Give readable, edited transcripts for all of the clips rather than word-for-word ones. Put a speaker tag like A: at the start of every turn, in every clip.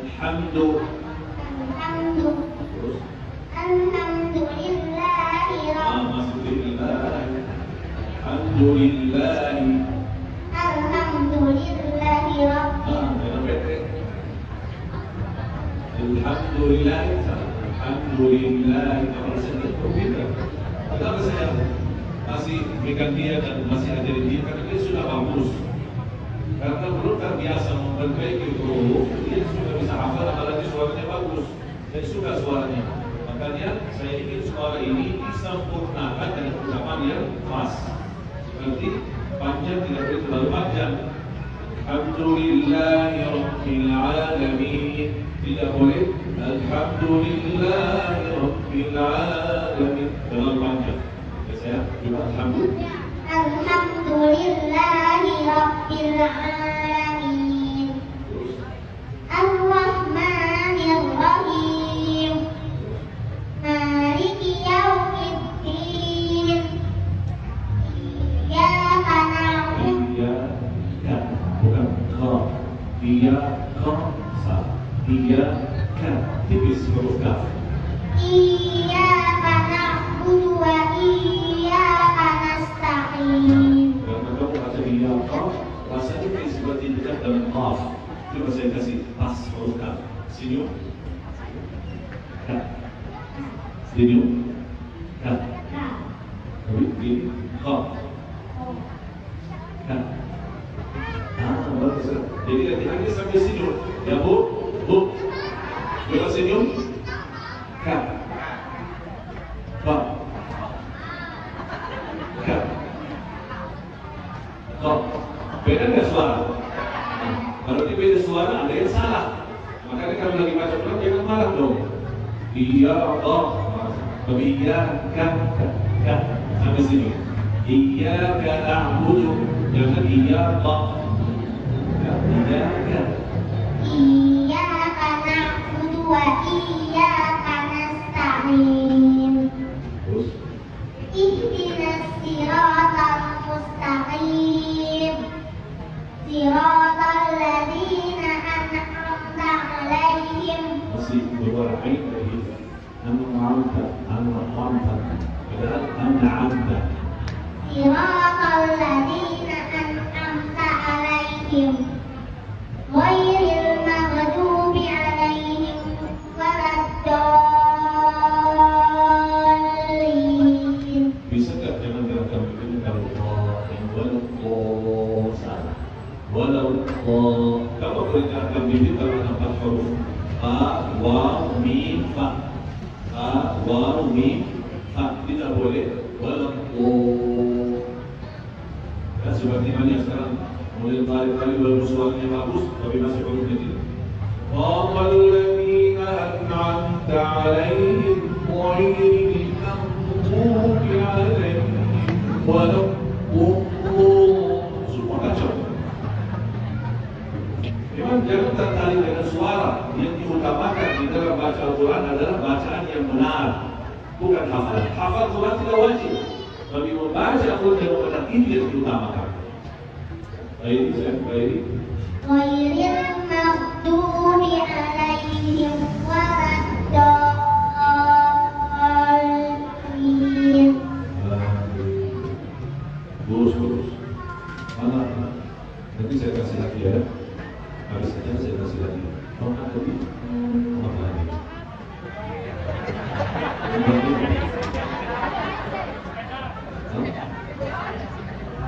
A: Alhamdu.
B: Alhamdu.
A: Terus.
B: Alhamdulillahi
A: Alhamdulillahi. Alhamdulillahi.
B: Alhamdulillahi Rabbil.
A: Alhamdulillah. Alhamdulillah. Kalau saya berbeda. Kenapa saya masih pegang dia dan masih ajarin dia? Karena dia sudah bagus. Karena belum terbiasa memperbaiki huruf, dia sudah bisa hafal, apalagi suaranya bagus. Saya suka suaranya. Makanya saya ingin suara ini disempurnakan dengan ucapan yang pas. Berarti panjang tidak boleh terlalu panjang. Alhamdulillahi Rabbil Alamin. Tidak boleh Alhamdulillahi Rabbil Alamin. Terlalu panjang. Ya, saya coba Alhamdulillah.
B: Alhamdulillahi Rabbil Alamin. Ar-Rahmanir Rahim. Maliki Yaumiddin. Iyyaka na'budu.
A: Iyyaka, bukan ka. Iyyaka, sa. Iyyaka, tipis huruf kaf.
B: Iyyaka na'budu wa iyyaka nasta'in.
A: Karena kamu baca iyyaka, rasanya kayak seperti dekat dengan qaf. Coba saya kasih pas huruf kaf. Senyum. Ka. Senyum. Ka. Tapi ini ka. Ka. Bagus. Jadi latihannya sampai senyum. Ya bu, bu. Coba senyum. Ka. Ka. Ka. Ka. Beda nggak suara? Kalau di beda suara ada yang salah. Makanya kalau lagi baca Quran jangan marah dong. Iya Allah. Tapi iya kan sampai sini. Iya kan na'budu. Jangan iya Allah. Iya kan.
B: Iyyaka na'budu wa iyyaka nasta'in.
A: Terus.
B: Ihdinas siratal mustaqim. Siratal ladzina an'amta 'alaihim.
A: Masih beberapa ayat lagi. An'amta. Padahal an'amta.
B: Siratal ladzina an'amta 'alaihim. Ghairil maghdubi 'alaihim waladdallin.
A: Bisa nggak jangan gerakan begini kalau yang walau salah. Walau kamu boleh gerakan bibir kalau nampak huruf a, wa, mim, fa. A, wa, mim, fa. Tidak boleh walau ya, seperti mana sekarang mulai tarik-tarik walaupun suaranya bagus tapi masih hurufnya tidak. Walladzina an'amta 'alaihim ghairil maghdubi 'alaihim waladdallin. Semua kacau. Memang jangan tertarik dengan suara. Yang diutamakan di dalam baca Al-Quran adalah bacaan yang benar, bukan hafal. Hafal Quran tidak wajib, tapi membaca Al-Quran yang benar ini yang diutamakan. Baik,
B: Ghairil maghdubi 'alaihim waladdallin.
A: Lurus. Mana? Nanti saya kasih lagi ya. Habis saja saya kasih lagi. Mau lagi? Mau lagi?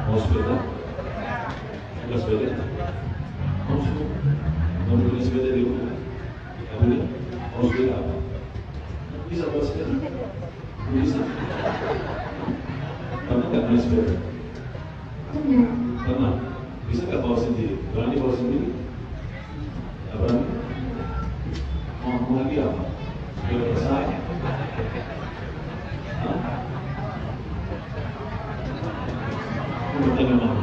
A: Mau sepeda? Sudah sepeda? Mau beli sepeda di rumah? Mau beli? Mau sepeda apa? Bisa bawa sepeda? Bisa. Kamu nggak main sepeda? Pernah? Bisa nggak bawa sendiri? Berani bawa sendiri? Nggak berani? Mau lagi apa? Sepeda besar? Mau bertanya mana?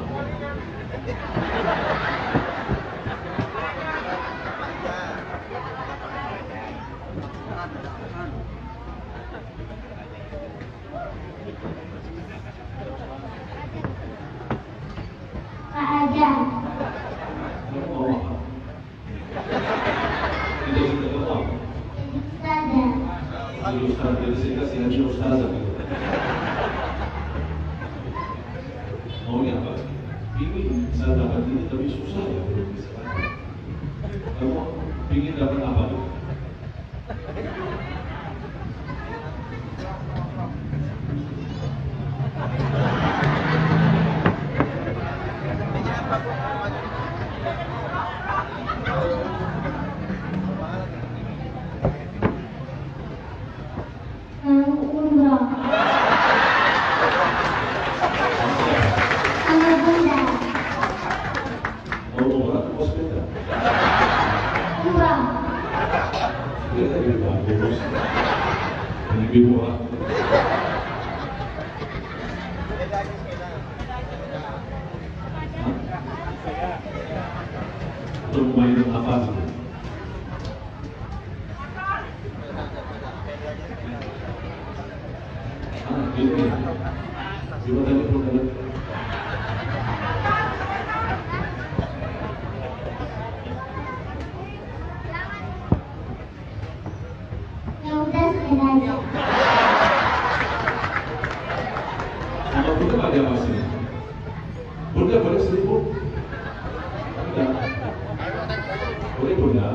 A: jadi ustaz, jadi saya kasih hadiah ustazah gitu. Maunya apa? Ingin saya dapat ini tapi susah ya belum bisa. Kamu ingin dapat apa tuh?
B: Umroh. Sama bunda.
A: Mau umrah atau sepeda?
B: Umroh.
A: Sepeda lebih bagus, lebih murah. Untuk mainan apa sih? Ini. Gimana tadi program?
B: Yang udah sepeda aja.
A: Sama Bunda ada apa sih? Bunda boleh seribu? Bunda. Boleh Bunda?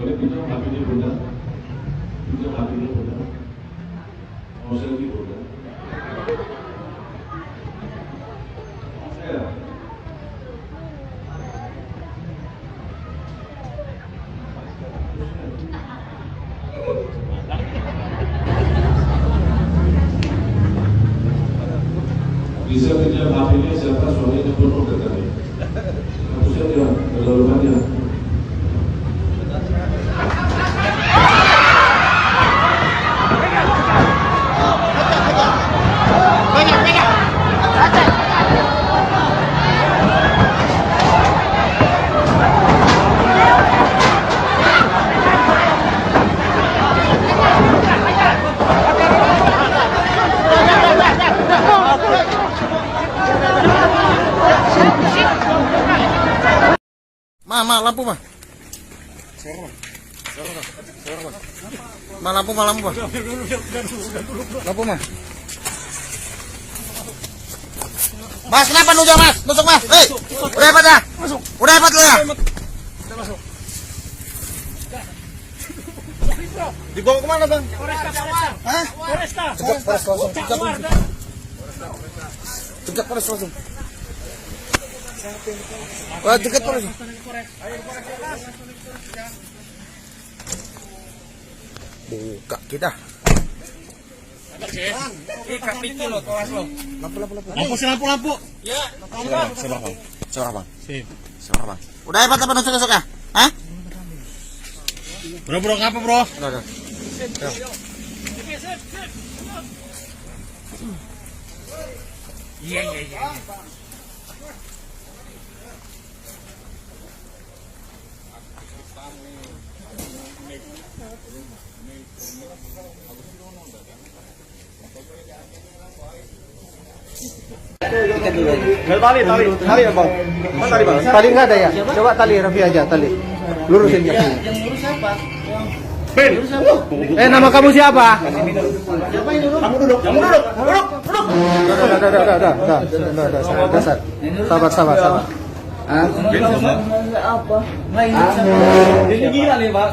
A: Boleh pinjam HP-nya Bunda? Pinjam HP-nya Bunda? Mau selfie Bunda? Ya. Bisa pinjam HP-nya siapa suaminya penuh katanya. Kamu saja, kalau banyak.
C: Ma, lampu ma. Ma, lampu ma. Lampu ma. Mas, kenapa nujak mas? Nusuk mas. Hei, udah hebat ya? Udah hebat lo ya? Dibawa kemana bang? Hah? Cegat Polres langsung. Cegat Polres langsung. Wah, dekat Polres. Buka kita. Lampu. Ya. Seberapa bang? Seberapa bang? Udah hebat apa nusuk ya? Hah?
D: Bro, ngapa bro?
C: Udah.
D: Iya.
C: Tali ya bang. Tali bang. Tali nggak ada ya? Coba tali Raffi aja tali. Lurusin ya.
B: Yang lurus siapa?
C: Nama kamu siapa?
D: Kamu duduk.
C: Udah. Sabar.
D: Ini gila nih, Pak.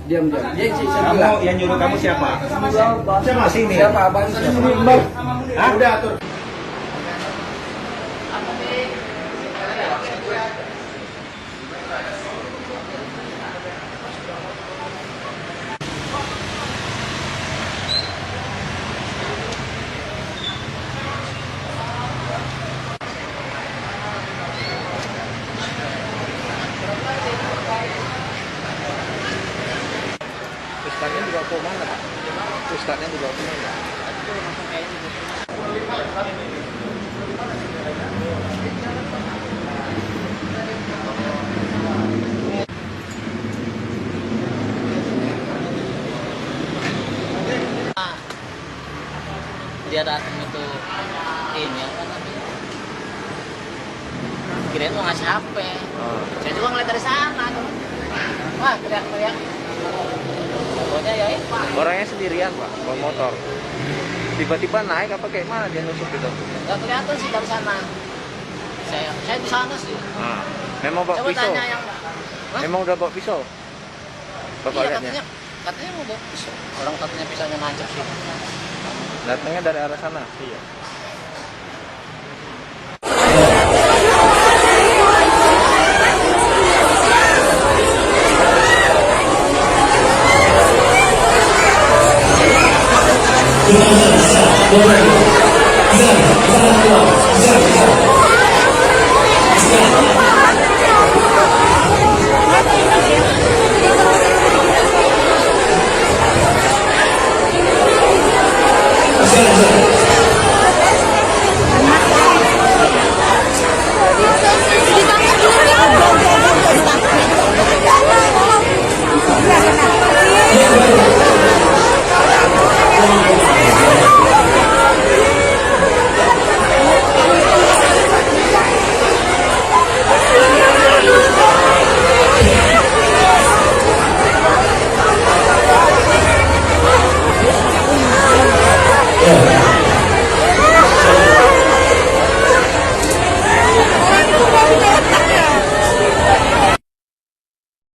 D: Diam. Kamu yang nyuruh kamu siapa? Siapa sini? Siapa abang? Hah? Udah atur. Ustadznya dibawa ke mana, Pak? Ustadznya dibawa ke mana?
E: Dia datang itu ini apa namanya? kirain mau ngasih HP. Saya juga ngeliat dari sana tuh. Wah, teriak-teriak. Pokoknya ya itu.
F: Orangnya sendirian Pak, bawa motor. Tiba-tiba naik apa kayak mana dia nusuk gitu?
E: Gak kelihatan sih dari sana. Saya di sana sih.
F: Memang bawa
E: Coba
F: pisau?
E: tanya yang... Hah?
F: Memang udah bawa pisau? Bapak
E: Iya,
F: lihatnya?
E: katanya mau bawa pisau. Orang katanya pisaunya nancep sih.
F: Datangnya dari arah sana? Iya.
C: Boleh.